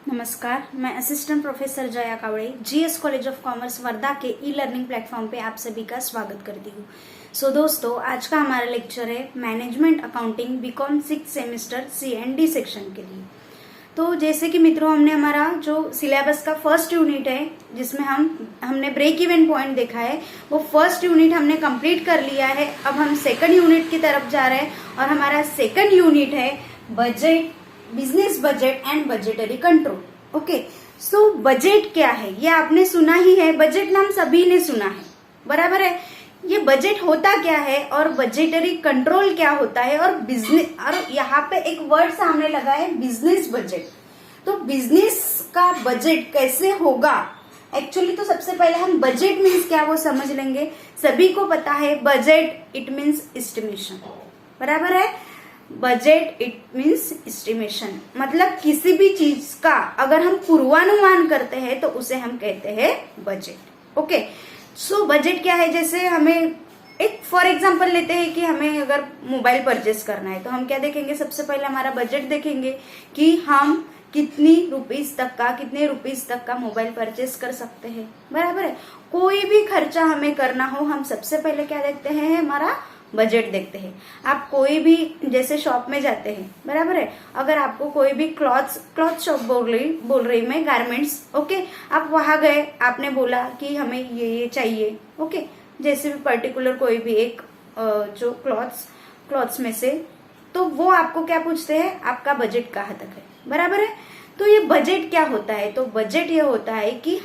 नमस्कार, मैं assistant professor Jaya Kawade GS college of commerce Wardha के ई लर्निंग प्लेटफॉर्म पे आप सभी का स्वागत करती हूँ। दोस्तों, आज का हमारा लेक्चर है management accounting BCom 6 semester C&D section के लिए। तो जैसे कि मित्रों, हमने हमारा जो सिलेबस का फर्स्ट यूनिट है जिसमें हमने ब्रेक इवन पॉइंट देखा है, वो फर्स्ट यूनिट हमने कंप्लीट कर लिया है। अब हम सेकंड यूनिट की तरफ जा रहे हैं और हमारा सेकंड यूनिट है budget, business budget and budgetary control. Okay, so budget क्या है ये आपने सुना ही है, बजट नाम सभी ने सुना है, बराबर है। ये बजट होता क्या है और बजटरी कंट्रोल क्या होता है, और बिजनेस, और यहाँ पे एक वर्ड सामने लगा है बिजनेस बजट। तो बिजनेस का बजट कैसे होगा, एक्चुअली तो सबसे पहले हम बजट मीन्स क्या वो समझ लेंगे। सभी को पता है बजट इट मीन्स एस्टिमेशन, बराबर है। बजट इट मीन्स एस्टिमेशन मतलब किसी भी चीज का अगर हम पूर्वानुमान करते हैं तो उसे हम कहते हैं बजट। ओके, सो बजट क्या है, जैसे हमें एक फॉर एग्जांपल लेते हैं कि हमें अगर मोबाइल परचेस करना है तो हम क्या देखेंगे, सबसे पहले हमारा बजट देखेंगे कि हम कितने रुपीस तक का मोबाइल परचेस कर सकते हैं, बराबर है। कोई भी खर्चा हमें करना हो, हम सबसे पहले क्या देखते हैं, हमारा बजट देखते हैं। आप कोई भी जैसे शॉप में जाते हैं, बराबर है, अगर आपको कोई भी क्लॉथ शॉप बोल रही मैं, गारमेंट्स, ओके, आप वहां गए, आपने बोला कि हमें ये चाहिए, ओके, जैसे भी पर्टिकुलर कोई भी एक जो क्लॉथ्स में से, तो वो आपको क्या पूछते हैं, आपका बजट कहाँ तक है, बराबर है। तो ये बजट क्या होता है, तो बजट ये होता है कि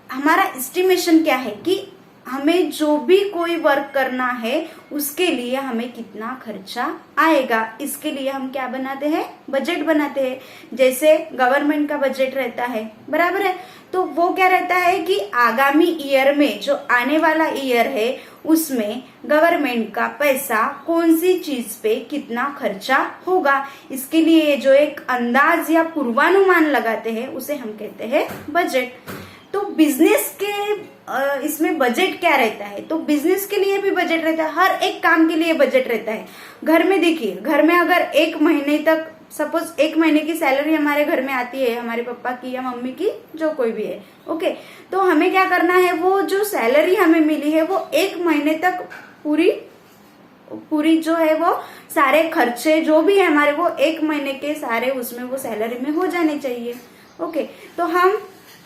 हमारा एस्टिमेशन क्या है कि हमें जो भी कोई वर्क करना है उसके लिए हमें कितना खर्चा आएगा, इसके लिए हम क्या बनाते हैं, बजट बनाते हैं। जैसे गवर्नमेंट का बजट रहता है, बराबर है, तो वो क्या रहता है कि आगामी ईयर में, जो आने वाला ईयर है, उसमें गवर्नमेंट का पैसा कौन सी चीज पे कितना खर्चा होगा, इसके लिए जो एक अंदाज या पूर्वानुमान लगाते हैं उसे हम कहते हैं बजट। तो बिजनेस के इसमें बजट क्या रहता है, तो बिजनेस के लिए भी बजट रहता है, हर एक काम के लिए बजट रहता है। घर में देखिए, घर में अगर एक महीने तक, सपोज एक महीने की सैलरी हमारे घर में आती है, हमारे पापा की या मम्मी की, जो कोई भी है, ओके, तो हमें क्या करना है, वो जो सैलरी हमें मिली है वो एक महीने तक पूरी जो है वो सारे खर्चे जो भी है हमारे, वो एक महीने के सारे उसमें वो सैलरी में हो जाने चाहिए। ओके, तो हम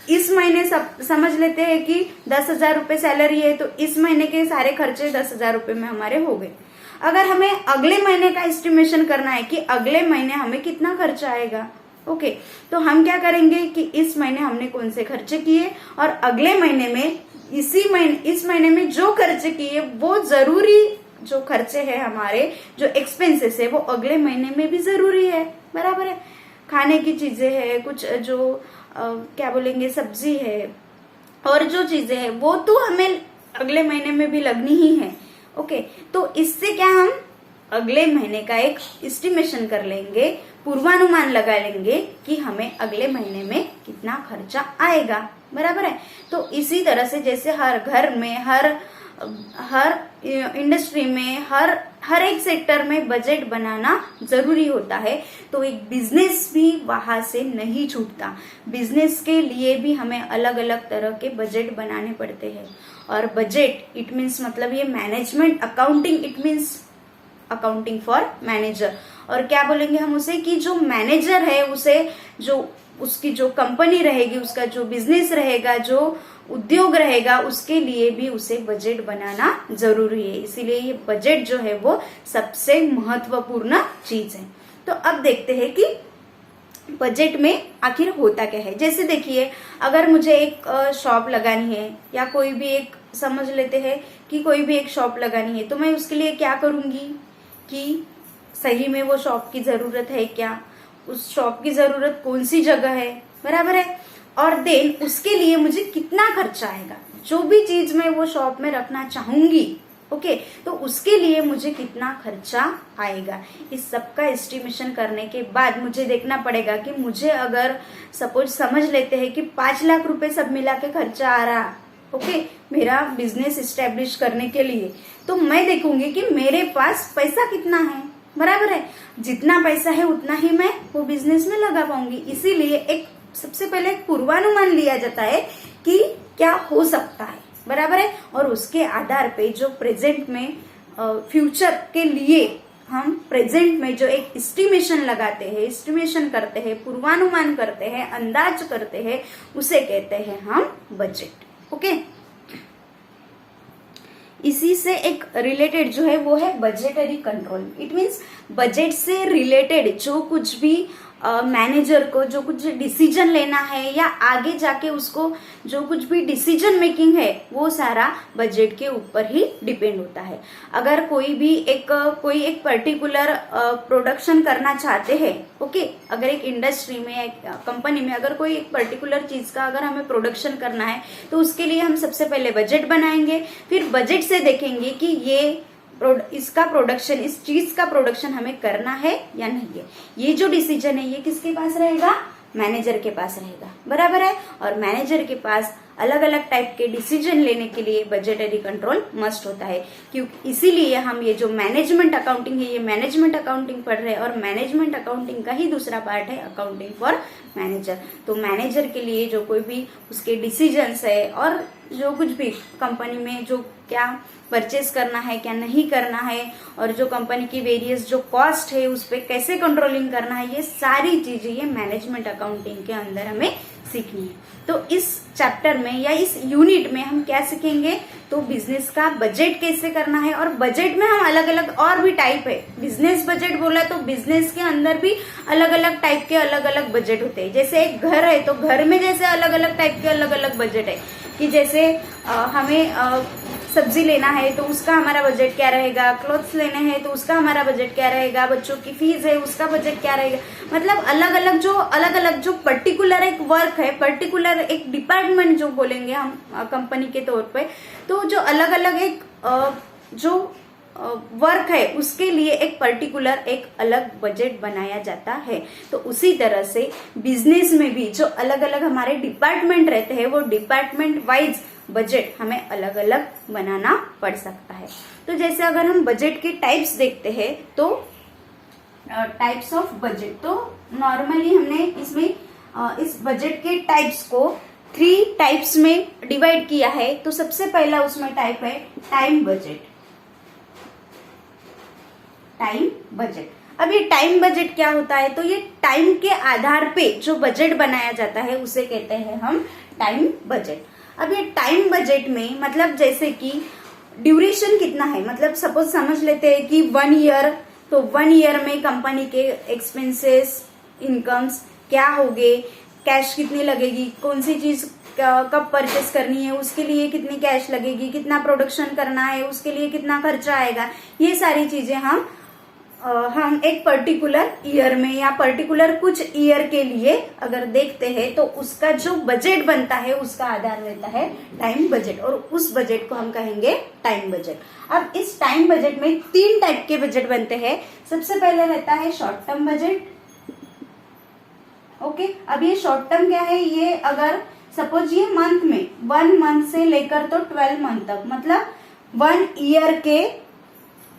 इस महीने समझ लेते हैं कि 10,000 रुपए सैलरी है, तो इस महीने के सारे खर्चे 10,000 रुपए में हमारे हो गए। अगर हमें अगले महीने का एस्टिमेशन करना है कि अगले महीने हमें कितना खर्चा आएगा, ओके, तो हम क्या करेंगे कि इस महीने हमने कौन से खर्चे किए और अगले महीने में इस महीने में जो खर्चे किए वो जरूरी जो खर्चे है हमारे, जो एक्सपेंसेस है, वो अगले महीने में भी जरूरी है, बराबर है। खाने की चीजें है, कुछ जो क्या बोलेंगे, सब्जी है और जो चीजें है वो तो हमें अगले महीने में भी लगनी ही है। ओके, तो इससे क्या हम अगले महीने का एक एस्टिमेशन कर लेंगे, पूर्वानुमान लगा लेंगे कि हमें अगले महीने में कितना खर्चा आएगा, बराबर है। तो इसी तरह से जैसे हर घर में, हर इंडस्ट्री में, हर एक सेक्टर में बजट बनाना जरूरी होता है, तो एक बिजनेस भी वहां से नहीं छूटता। बिजनेस के लिए भी हमें अलग अलग तरह के बजट बनाने पड़ते हैं। और बजट इट मीन्स मतलब ये management accounting, it means accounting for manager. और क्या बोलेंगे हम उसे, कि जो मैनेजर है उसे, जो उसकी जो कंपनी रहेगी, उसका जो बिजनेस रहेगा, जो उद्योग रहेगा, उसके लिए भी उसे बजट बनाना जरूरी है। इसीलिए ये बजट जो है वो सबसे महत्वपूर्ण चीज है। तो अब देखते हैं कि बजट में आखिर होता क्या है। जैसे देखिए, अगर मुझे एक शॉप लगानी है, या कोई भी एक, समझ लेते हैं कि कोई भी एक शॉप लगानी है, तो मैं उसके लिए क्या करूंगी कि सही में वो शॉप की जरूरत है क्या, उस शॉप की जरूरत कौन सी जगह है, बराबर है, और देन उसके लिए मुझे कितना खर्चा आएगा, जो भी चीज मैं वो शॉप में रखना चाहूंगी, ओके, तो उसके लिए मुझे कितना खर्चा आएगा। इस सब का एस्टिमेशन करने के बाद मुझे देखना पड़ेगा कि मुझे अगर सपोज समझ लेते हैं कि 5 लाख रुपए सब मिला के खर्चा आ रहा, ओके, मेरा बिजनेस इस्टेब्लिश करने के लिए, तो मैं देखूंगी कि मेरे पास पैसा कितना है, बराबर है, जितना पैसा है उतना ही मैं वो बिजनेस में लगा पाऊंगी। इसीलिए एक सबसे पहले एक पूर्वानुमान लिया जाता है कि क्या हो सकता है, बराबर है, और उसके आधार पे जो प्रेजेंट में फ्यूचर के लिए हम प्रेजेंट में जो एक एस्टिमेशन लगाते हैं, एस्टिमेशन करते हैं, पूर्वानुमान करते हैं, अंदाज करते हैं, उसे कहते हैं हम बजट। ओके, इसी से एक रिलेटेड जो है वो है budgetary control. It means budget से रिलेटेड जो कुछ भी मैनेजर को जो कुछ डिसीजन लेना है या आगे जाके उसको जो कुछ भी डिसीजन मेकिंग है वो सारा बजट के ऊपर ही डिपेंड होता है। अगर कोई एक पर्टिकुलर प्रोडक्शन करना चाहते हैं, ओके, अगर एक इंडस्ट्री में एक कंपनी में अगर कोई एक पर्टिकुलर चीज का अगर हमें प्रोडक्शन करना है तो उसके लिए हम सबसे पहले बजट बनाएंगे, फिर बजट से देखेंगे कि इसका प्रोडक्शन, इस चीज का प्रोडक्शन हमें करना है या नहीं है। ये जो डिसीजन है ये किसके पास रहेगा? मैनेजर के पास रहेगा, बराबर है। और मैनेजर के पास अलग अलग टाइप के डिसीजन लेने के लिए बजटरी कंट्रोल मस्ट होता है, क्योंकि इसीलिए हम ये जो मैनेजमेंट अकाउंटिंग है ये मैनेजमेंट अकाउंटिंग पढ़ रहे हैं, और मैनेजमेंट अकाउंटिंग का ही दूसरा पार्ट है अकाउंटिंग फॉर मैनेजर। तो मैनेजर के लिए जो कोई भी उसके डिसीजंस है और जो कुछ भी कंपनी में जो क्या परचेस करना है, क्या नहीं करना है, और जो कंपनी की वेरियस जो कॉस्ट है उस पर कैसे कंट्रोलिंग करना है, ये सारी चीजें ये मैनेजमेंट अकाउंटिंग के अंदर हमें सीखनी है। तो इस चैप्टर में या इस यूनिट में हम क्या सीखेंगे? तो बिजनेस का बजट कैसे करना है, और बजट में हम अलग अलग और भी टाइप है। बिजनेस बजट बोला तो बिजनेस के अंदर भी अलग अलग टाइप के अलग अलग बजट होते हैं। जैसे एक घर है तो घर में जैसे अलग अलग टाइप के अलग अलग बजट है, कि जैसे हमें सब्जी लेना है तो उसका हमारा बजट क्या रहेगा, क्लोथ्स लेने हैं तो उसका हमारा बजट क्या रहेगा, बच्चों की फीस है उसका बजट क्या रहेगा। मतलब अलग अलग जो पर्टिकुलर एक वर्क है, पर्टिकुलर एक डिपार्टमेंट जो बोलेंगे हम कंपनी के तौर पे, तो जो अलग अलग एक जो वर्क है उसके लिए एक पर्टिकुलर एक अलग बजट बनाया जाता है। तो उसी तरह से बिजनेस में भी जो अलग अलग हमारे डिपार्टमेंट रहते हैं वो डिपार्टमेंट वाइज बजट हमें अलग अलग बनाना पड़ सकता है। तो जैसे अगर हम बजट के टाइप्स देखते हैं तो टाइप्स ऑफ बजट, तो नॉर्मली हमने इसमें इस बजट के टाइप्स को 3 टाइप्स में डिवाइड किया है। तो सबसे पहला उसमें टाइप है टाइम बजट। टाइम बजट, अब ये टाइम बजट क्या होता है? तो ये टाइम के आधार पे जो बजट बनाया जाता है उसे कहते हैं हम टाइम बजट। अब ये टाइम बजट में मतलब जैसे कि ड्यूरेशन कितना है, मतलब सपोज समझ लेते हैं कि 1 ईयर, तो 1 ईयर में कंपनी के एक्सपेंसेस, इनकम्स क्या होंगे, कैश कितनी लगेगी, कौन सी चीज कब परचेस करनी है उसके लिए कितनी कैश लगेगी, कितना प्रोडक्शन करना है उसके लिए कितना खर्चा आएगा, ये सारी चीजें हम एक पर्टिकुलर ईयर में या पर्टिकुलर कुछ ईयर के लिए अगर देखते हैं तो उसका जो बजट बनता है उसका आधार रहता है टाइम बजट, और उस बजट को हम कहेंगे टाइम बजट। अब इस टाइम बजट में 3 टाइप के बजट बनते हैं। सबसे पहले रहता है शॉर्ट टर्म बजट। ओके, अब ये शॉर्ट टर्म क्या है? ये अगर सपोज ये मंथ में 1 मंथ से लेकर तो 12 मंथ तक, मतलब 1 ईयर के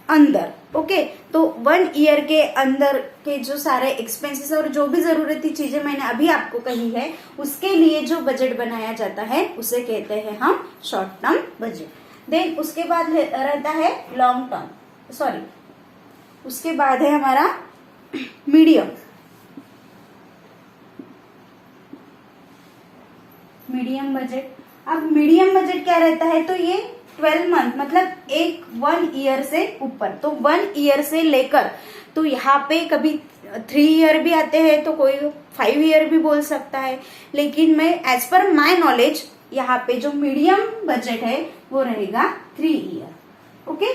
अंदर, ओके, तो 1 ईयर के अंदर के जो सारे एक्सपेंसेस और जो भी जरूरती चीजें मैंने अभी आपको कही है उसके लिए जो बजट बनाया जाता है उसे कहते हैं हम शॉर्ट टर्म बजट। देन उसके बाद रहता है लॉन्ग टर्म, सॉरी उसके बाद है हमारा मीडियम बजट। अब मीडियम बजट क्या रहता है? तो ये 12 मंथ, मतलब 1 ईयर से ऊपर, तो 1 ईयर से लेकर, तो यहाँ पे कभी 3 ईयर भी आते हैं तो कोई 5 ईयर भी बोल सकता है, लेकिन मैं एज पर माई नॉलेज यहाँ पे जो मीडियम बजट है वो रहेगा 3 ईयर। ओके,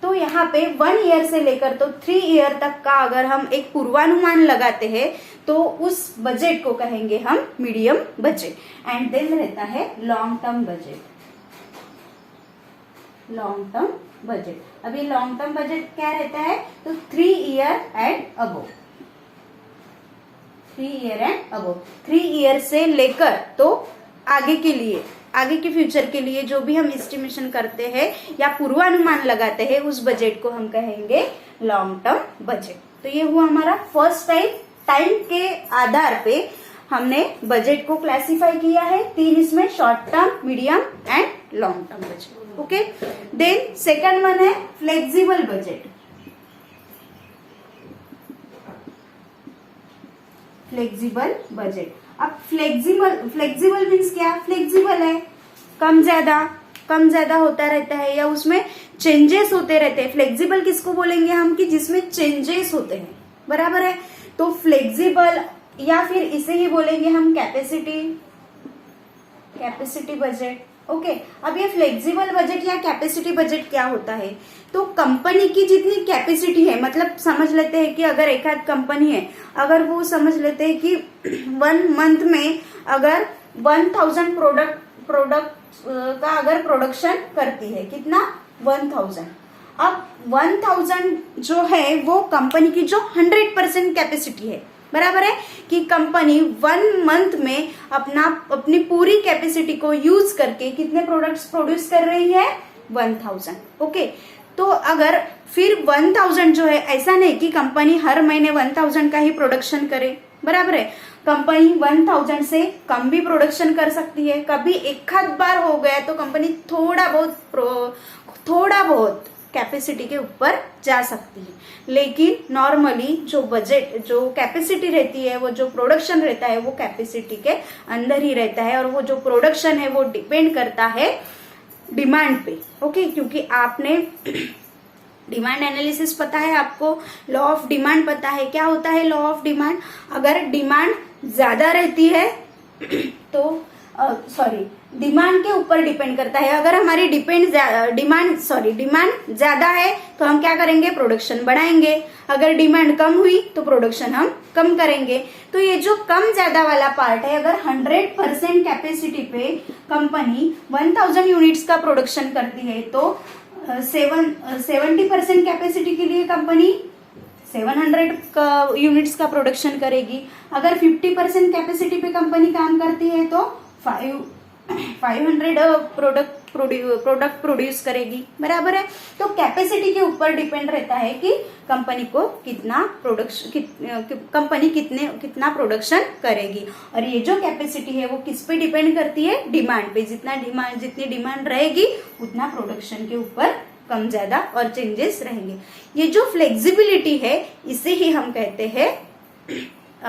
तो यहाँ पे 1 ईयर से लेकर तो 3 ईयर तक का अगर हम एक पूर्वानुमान लगाते हैं तो उस बजट को कहेंगे हम मीडियम बजट। एंड देन रहता है long term budget. Long term budget, अब ये लॉन्ग टर्म बजट क्या रहता है? तो 3 year and above, 3 year and above, 3 year से लेकर तो आगे के लिए, आगे के फ्यूचर के लिए जो भी हम एस्टिमेशन करते हैं या पूर्वानुमान लगाते हैं, उस बजट को हम कहेंगे लॉन्ग टर्म बजट। तो ये हुआ हमारा फर्स्ट टाइप। टाइम के आधार पे हमने बजट को क्लासिफाई किया है, 3 इसमें, short term, medium and long term budget. Okay, then second one है फ्लेक्सिबल बजट। Flexible budget. अब फ्लेक्सिबल मीन्स क्या? फ्लेक्सिबल है, कम ज्यादा होता रहता है या उसमें चेंजेस होते रहते हैं। फ्लेक्सिबल किसको बोलेंगे हम? कि जिसमें चेंजेस होते हैं, बराबर है। तो फ्लेक्सिबल, या फिर इसे ही बोलेंगे हम कैपेसिटी बजट। ओके, अब ये फ्लेक्सिबल बजट या कैपेसिटी बजट क्या होता है? तो कंपनी की जितनी कैपेसिटी है, मतलब समझ लेते हैं कि अगर एक आध कंपनी है, अगर वो समझ लेते हैं कि 1 मंथ में अगर 1000 प्रोडक्ट का अगर प्रोडक्शन करती है, कितना? 1000। अब 1000 जो है वो कंपनी की जो 100% कैपेसिटी है, बराबर है, कि कंपनी 1 मंथ में अपनी पूरी कैपेसिटी को यूज करके कितने प्रोडक्ट्स प्रोड्यूस कर रही है? 1000। ओके, तो अगर फिर 1000 जो है, ऐसा नहीं कि कंपनी हर महीने 1000 का ही प्रोडक्शन करे, बराबर है। कंपनी 1000 से कम भी प्रोडक्शन कर सकती है। कभी एक आध बार हो गया तो कंपनी थोड़ा बहुत कैपेसिटी के ऊपर जा सकती है, लेकिन नॉर्मली जो कैपेसिटी रहती है, वो जो प्रोडक्शन रहता है, वो कैपेसिटी के अंदर ही रहता है। और वो जो प्रोडक्शन है वो डिपेंड करता है डिमांड पे। ओके, क्योंकि आपने डिमांड एनालिसिस पता है आपको, लॉ ऑफ डिमांड पता है। क्या होता है लॉ ऑफ डिमांड? अगर डिमांड ज्यादा रहती है तो डिमांड के ऊपर डिपेंड करता है। अगर हमारी डिमांड ज्यादा है तो हम क्या करेंगे? प्रोडक्शन बढ़ाएंगे। अगर डिमांड कम हुई तो प्रोडक्शन हम कम करेंगे। तो ये जो कम ज्यादा वाला पार्ट है, अगर 100% कैपेसिटी पे कंपनी 1000 यूनिट्स का प्रोडक्शन करती है तो 70% कैपेसिटी के लिए कंपनी 700 यूनिट्स का प्रोडक्शन करेगी। अगर 50% कैपेसिटी पे कंपनी काम करती है तो 500 प्रोडक्ट प्रोड्यूस करेगी, बराबर है। तो कैपेसिटी के ऊपर डिपेंड रहता है कि कंपनी को कितना प्रोडक्शन करेगी। और ये जो कैपेसिटी है वो किस पे डिपेंड करती है? डिमांड पे। जितनी डिमांड रहेगी उतना प्रोडक्शन के ऊपर कम ज्यादा और चेंजेस रहेंगे। ये जो फ्लेक्सिबिलिटी है इसे ही हम कहते हैं,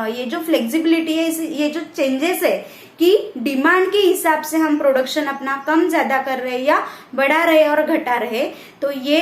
ये जो फ्लेक्सिबिलिटी है, ये जो चेंजेस है कि डिमांड के हिसाब से हम प्रोडक्शन अपना कम ज्यादा कर रहे या बढ़ा रहे और घटा रहे, तो ये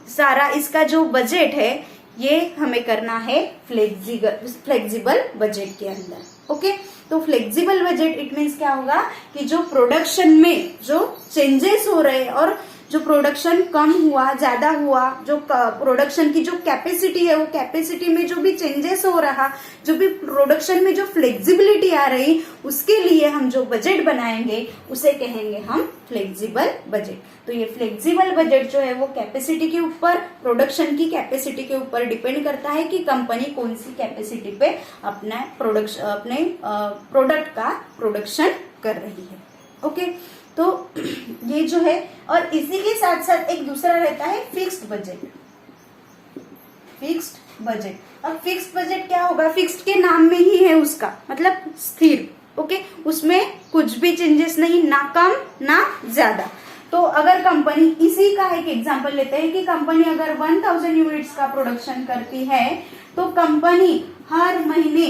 सारा इसका जो बजट है ये हमें करना है फ्लेक्सिबल बजट के अंदर। ओके, तो फ्लेक्सिबल बजट इट मीन्स क्या होगा कि जो प्रोडक्शन में जो चेंजेस हो रहे और जो प्रोडक्शन कम हुआ ज्यादा हुआ, जो प्रोडक्शन की जो कैपेसिटी है वो कैपेसिटी में जो भी चेंजेस हो रहा, जो भी प्रोडक्शन में जो फ्लेक्सिबिलिटी आ रही, उसके लिए हम जो बजट बनाएंगे उसे कहेंगे हम फ्लेक्सिबल बजट। तो ये फ्लेक्सिबल बजट जो है वो कैपेसिटी के ऊपर, प्रोडक्शन की कैपेसिटी के ऊपर डिपेंड करता है कि कंपनी कौन सी कैपेसिटी पे अपने प्रोडक्ट का प्रोडक्शन कर रही है। ओके, तो ये जो है, और इसी के साथ साथ एक दूसरा रहता है फिक्स्ड बजट। अब फिक्स्ड बजट क्या होगा? फिक्स्ड के नाम में ही है उसका मतलब स्थिर। ओके, उसमें कुछ भी चेंजेस नहीं, ना कम ना ज्यादा। तो अगर कंपनी, इसी का एक एग्जांपल लेते हैं कि कंपनी अगर 1000 यूनिट्स का प्रोडक्शन करती है तो कंपनी हर महीने,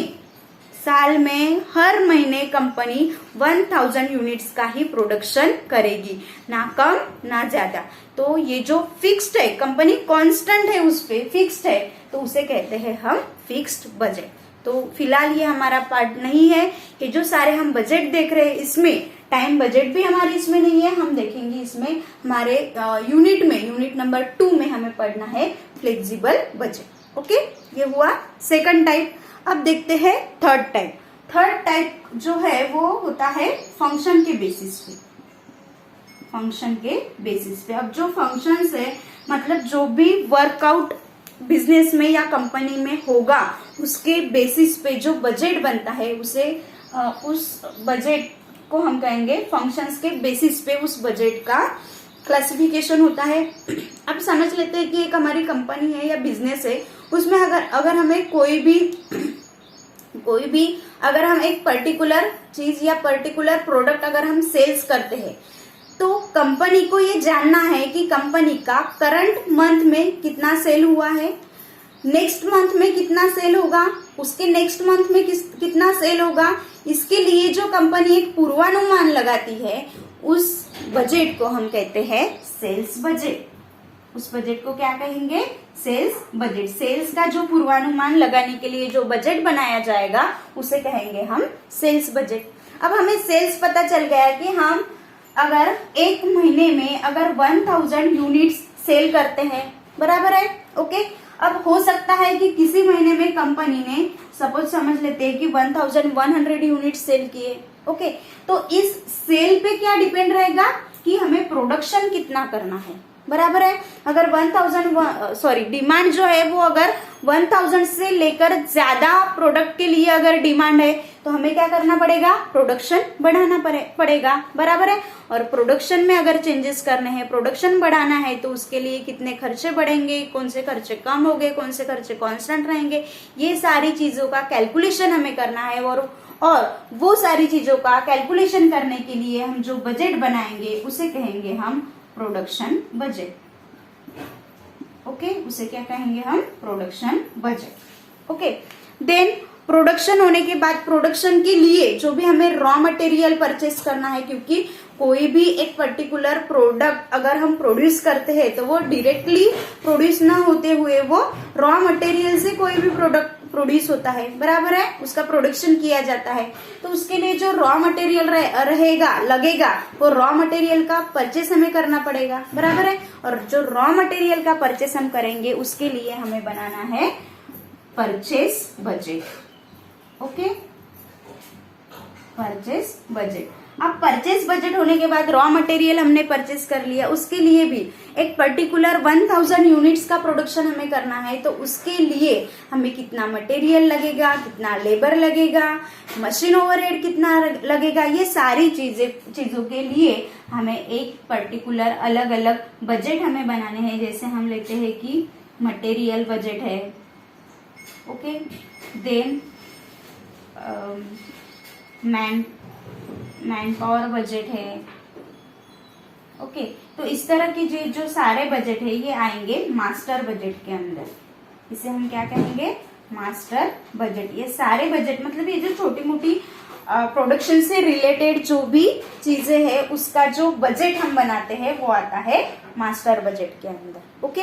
साल में हर महीने कंपनी 1000 यूनिट्स का ही प्रोडक्शन करेगी, ना कम ना ज्यादा। तो ये जो फिक्स्ड है, कंपनी कांस्टेंट है, उस पे फिक्स्ड है, तो उसे कहते हैं हम फिक्स्ड बजट। तो फिलहाल ये हमारा पार्ट नहीं है। ये जो सारे हम बजट देख रहे हैं इसमें टाइम बजट भी हमारे इसमें नहीं है। हम देखेंगे इसमें हमारे यूनिट नंबर 2 में हमें पढ़ना है फ्लेक्सिबल बजट। ओके, ये हुआ सेकंड टाइप। अब देखते हैं थर्ड टाइप जो है वो होता है फंक्शन के बेसिस पे। अब जो फंक्शंस है, मतलब जो भी वर्कआउट बिजनेस में या कंपनी में होगा, उसके बेसिस पे जो बजट बनता है उसे उस बजट को हम कहेंगे फंक्शंस के बेसिस पे उस बजट का क्लासिफिकेशन होता है। अब समझ लेते हैं कि एक हमारी कंपनी है या बिजनेस है, उसमें अगर हमें कोई भी अगर हम एक पर्टिकुलर चीज या पर्टिकुलर प्रोडक्ट अगर हम सेल्स करते हैं, तो कंपनी को ये जानना है कि कंपनी का करंट मंथ में कितना सेल हुआ है, नेक्स्ट मंथ में कितना सेल होगा, उसके नेक्स्ट मंथ में कितना सेल होगा। इसके लिए जो कंपनी एक पूर्वानुमान लगाती है, उस बजट को हम कहते हैं सेल्स बजट। उस बजट को क्या कहेंगे? Sales budget. सेल्स का जो पूर्वानुमान लगाने के लिए जो बजट बनाया जाएगा, उसे कहेंगे हम सेल्स बजट। अब हमें सेल्स पता चल गया कि हम अगर एक महीने में अगर 1000 यूनिट्स सेल करते हैं, बराबर है, ओके। अब हो सकता है कि किसी महीने में कंपनी ने सपोज समझ लेते हैं कि 1100 यूनिट सेल किए, ओके। तो इस सेल पे क्या डिपेंड रहेगा कि हमें प्रोडक्शन कितना करना है, बराबर है। अगर डिमांड जो है वो अगर 1000 से लेकर ज्यादा प्रोडक्ट के लिए अगर डिमांड है, तो हमें क्या करना पड़ेगा? प्रोडक्शन बढ़ाना पड़ेगा, बराबर है। और प्रोडक्शन में अगर चेंजेस करने हैं, प्रोडक्शन बढ़ाना है, तो उसके लिए कितने खर्चे बढ़ेंगे, कौन से खर्चे कम होंगे, कौन से खर्चे कांस्टेंट रहेंगे, ये सारी चीजों का कैलकुलेशन हमें करना है। और वो सारी चीजों का कैलकुलेशन करने के लिए हम जो बजट बनाएंगे, उसे कहेंगे हम प्रोडक्शन बजट, ओके। उसे क्या कहेंगे हम? Production budget, okay. Then production होने के बाद प्रोडक्शन के लिए जो भी हमें रॉ मटेरियल परचेस करना है, क्योंकि कोई भी एक पर्टिकुलर प्रोडक्ट अगर हम प्रोड्यूस करते हैं, तो वो डायरेक्टली प्रोड्यूस ना होते हुए वो रॉ मटेरियल से कोई भी प्रोडक्ट प्रोड्यूस होता है, बराबर है, उसका प्रोडक्शन किया जाता है। तो उसके लिए जो रॉ मटेरियल लगेगा, वो रॉ मटेरियल का परचेस हमें करना पड़ेगा, बराबर है। और जो रॉ मटेरियल का परचेस हम करेंगे, उसके लिए हमें बनाना है purchase budget, okay. Purchase budget. अब परचेस बजट होने के बाद रॉ मटेरियल हमने परचेस कर लिया, उसके लिए भी एक पर्टिकुलर 1000 यूनिट्स का प्रोडक्शन हमें करना है, तो उसके लिए हमें कितना मटेरियल लगेगा, कितना लेबर लगेगा, मशीन ओवरहेड कितना लगेगा, ये सारी चीजों के लिए हमें एक पर्टिकुलर अलग अलग बजट हमें बनाने हैं। जैसे हम लेते हैं कि मटेरियल बजट है, okay. Then man power budget है, ओके। तो इस तरह के जो सारे बजट है, ये आएंगे मास्टर बजट के अंदर। इसे हम क्या कहेंगे? Master budget. ये सारे बजट मतलब ये जो छोटी मोटी प्रोडक्शन से रिलेटेड जो भी चीजें हैं, उसका जो बजट हम बनाते हैं, वो आता है मास्टर बजट के अंदर, ओके।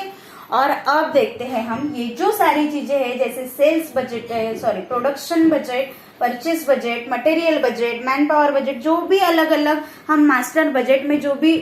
और अब देखते हैं हम ये जो सारी चीजें हैं, जैसे सेल्स बजट है, production budget, purchase budget, material budget, man power budget, जो भी अलग अलग हम मास्टर बजट में जो भी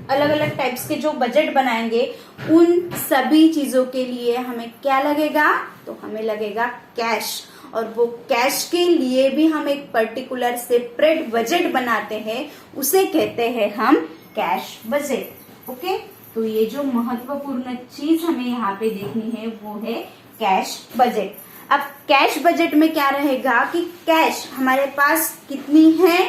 अलग अलग टाइप्स के जो बजट बनाएंगे, उन सभी चीजों के लिए हमें क्या लगेगा? तो हमें लगेगा कैश। और वो कैश के लिए भी हम एक पर्टिकुलर सेपरेट बजट बनाते हैं, उसे कहते हैं हम कैश बजट, ओके। तो ये जो महत्वपूर्ण चीज हमें यहाँ पे देखनी है, वो है कैश बजट। अब कैश बजट में क्या रहेगा कि कैश हमारे पास कितनी है,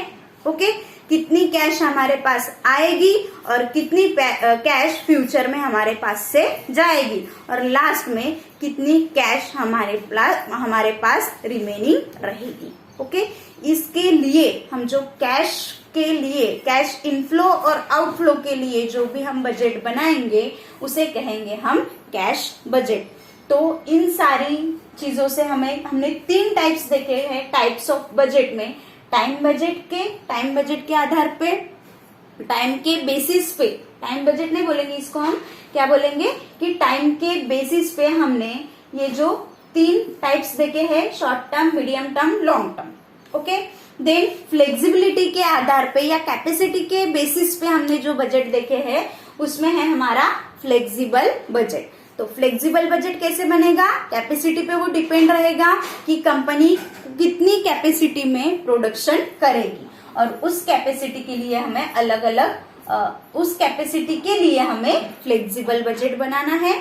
ओके, कितनी कैश हमारे पास आएगी और कितनी कैश फ्यूचर में हमारे पास से जाएगी, और लास्ट में कितनी कैश हमारे पास रिमेनिंग रहेगी, ओके। इसके लिए हम जो कैश इनफ्लो और आउटफ्लो के लिए जो भी हम बजट बनाएंगे, उसे कहेंगे हम कैश बजट। तो इन सारी चीजों से हमने 3 टाइप्स देखे हैं टाइप्स ऑफ बजट में। टाइम बजट के आधार पे, टाइम के बेसिस पे, टाइम बजट नहीं बोलेंगे इसको, हम क्या बोलेंगे कि टाइम के बेसिस पे हमने ये जो 3 टाइप्स देखे हैं, short term, medium term, long term, okay. Then flexibility के आधार पे या कैपेसिटी के बेसिस पे हमने जो बजट देखे हैं, उसमें है हमारा फ्लेक्सिबल बजट। तो फ्लेक्सिबल बजट कैसे बनेगा? कैपेसिटी पे वो डिपेंड रहेगा कि कंपनी कितनी कैपेसिटी में प्रोडक्शन करेगी, और उस कैपेसिटी के लिए हमें उस कैपेसिटी के लिए हमें फ्लेक्सिबल बजट बनाना है।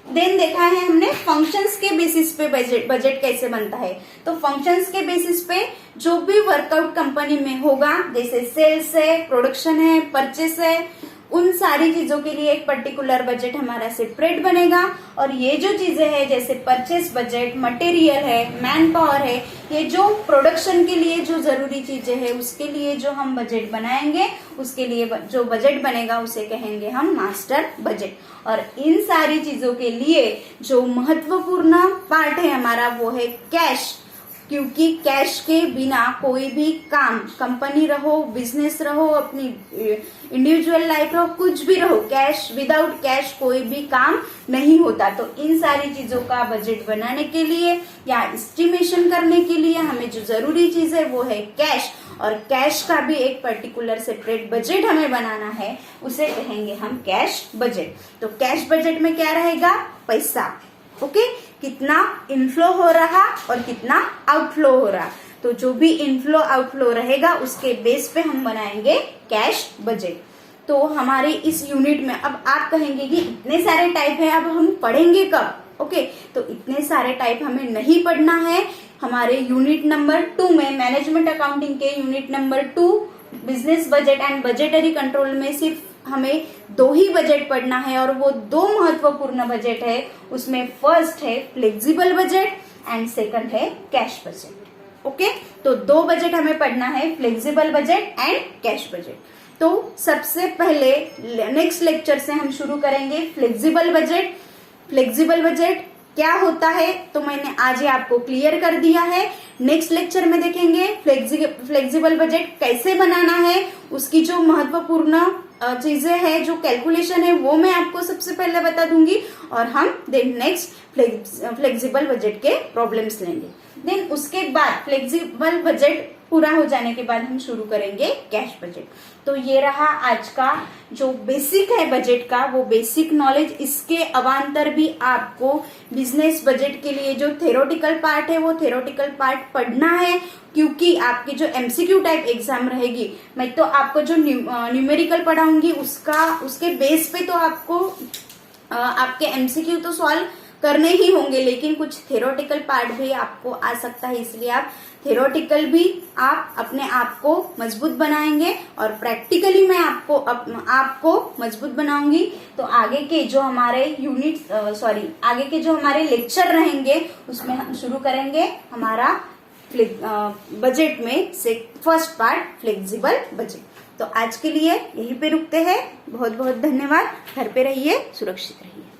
देन देखा है हमने फंक्शंस के बेसिस पे बजट कैसे बनता है। तो फंक्शंस के बेसिस पे जो भी वर्कआउट कंपनी में होगा, जैसे सेल्स है, प्रोडक्शन है, परचेस है, उन सारी चीजों के लिए एक पर्टिकुलर बजट हमारा सेपरेट बनेगा। और ये जो चीजें हैं जैसे परचेस बजट, मटेरियल है, मैन पावर है, ये जो प्रोडक्शन के लिए जो जरूरी चीजें हैं उसके लिए जो हम बजट बनाएंगे, उसके लिए जो बजट बनेगा उसे कहेंगे हम मास्टर बजट। और इन सारी चीजों के लिए जो महत्वपूर्ण पार्ट है हमारा वो है कैश, क्योंकि कैश के बिना कोई भी काम, कंपनी रहो, बिजनेस रहो, अपनी इंडिविजुअल लाइफ रहो, कुछ भी रहो, कैश, विदाउट कैश कोई भी काम नहीं होता। तो इन सारी चीजों का बजट बनाने के लिए या एस्टिमेशन करने के लिए हमें जो जरूरी चीज है वो है कैश। और कैश का भी एक पर्टिकुलर सेपरेट बजट हमें बनाना है, उसे कहेंगे हम कैश बजट। तो कैश बजट में क्या रहेगा? पैसा, ओके, कितना इनफ्लो हो रहा और कितना आउटफ्लो हो रहा। तो जो भी इनफ्लो आउटफ्लो रहेगा उसके बेस पे हम बनाएंगे कैश बजट। तो हमारे इस यूनिट में अब आप कहेंगे कि इतने सारे टाइप है, अब हम पढ़ेंगे कब? ओके, तो इतने सारे टाइप हमें नहीं पढ़ना है। हमारे यूनिट नंबर 2 में, मैनेजमेंट अकाउंटिंग के unit number 2 business budget and budgetary control में सिर्फ हमें 2 ही बजट पढ़ना है, और वो 2 महत्वपूर्ण बजट है। उसमें फर्स्ट है फ्लेक्सिबल बजट एंड सेकंड है कैश बजट। ओके, तो 2 बजट हमें पढ़ना है, flexible budget and cash budget. तो सबसे पहले नेक्स्ट लेक्चर से हम शुरू करेंगे फ्लेक्सिबल बजट। फ्लेक्सिबल बजट क्या होता है तो मैंने आज ही आपको क्लियर कर दिया है। नेक्स्ट लेक्चर में देखेंगे फ्लेक्सिबल बजट कैसे बनाना है, उसकी जो महत्वपूर्ण चीजें हैं, जो कैलकुलेशन है वो मैं आपको सबसे पहले बता दूंगी, और हम देन नेक्स्ट फ्लेक्सिबल बजट के प्रॉब्लम्स लेंगे। देन उसके बाद फ्लेक्सिबल बजट पूरा हो जाने के बाद हम शुरू करेंगे कैश बजट। तो ये रहा आज का जो बेसिक है बजट का, वो बेसिक नॉलेज। इसके अवान्तर भी आपको बिजनेस बजट के लिए जो थेरोटिकल पार्ट है वो थेरोटिकल पार्ट पढ़ना है, क्योंकि आपकी जो एमसीक्यू टाइप एग्जाम रहेगी, मैं तो आपको जो न्यूमेरिकल पढ़ाऊंगी उसके बेस पे तो आपको आपके एमसीक्यू तो सॉल्व करने ही होंगे, लेकिन कुछ थेरोटिकल पार्ट भी आपको आ सकता है, इसलिए आप थेरोटिकल भी आप अपने आप को मजबूत बनाएंगे और प्रैक्टिकली मैं आपको मजबूत बनाऊंगी। तो आगे के जो हमारे आगे के जो हमारे लेक्चर रहेंगे उसमें हम शुरू करेंगे हमारा बजट में से फर्स्ट पार्ट फ्लेक्सिबल बजट। तो आज के लिए यहीं पे रुकते हैं। बहुत बहुत धन्यवाद। घर पे रहिए, सुरक्षित रहिए।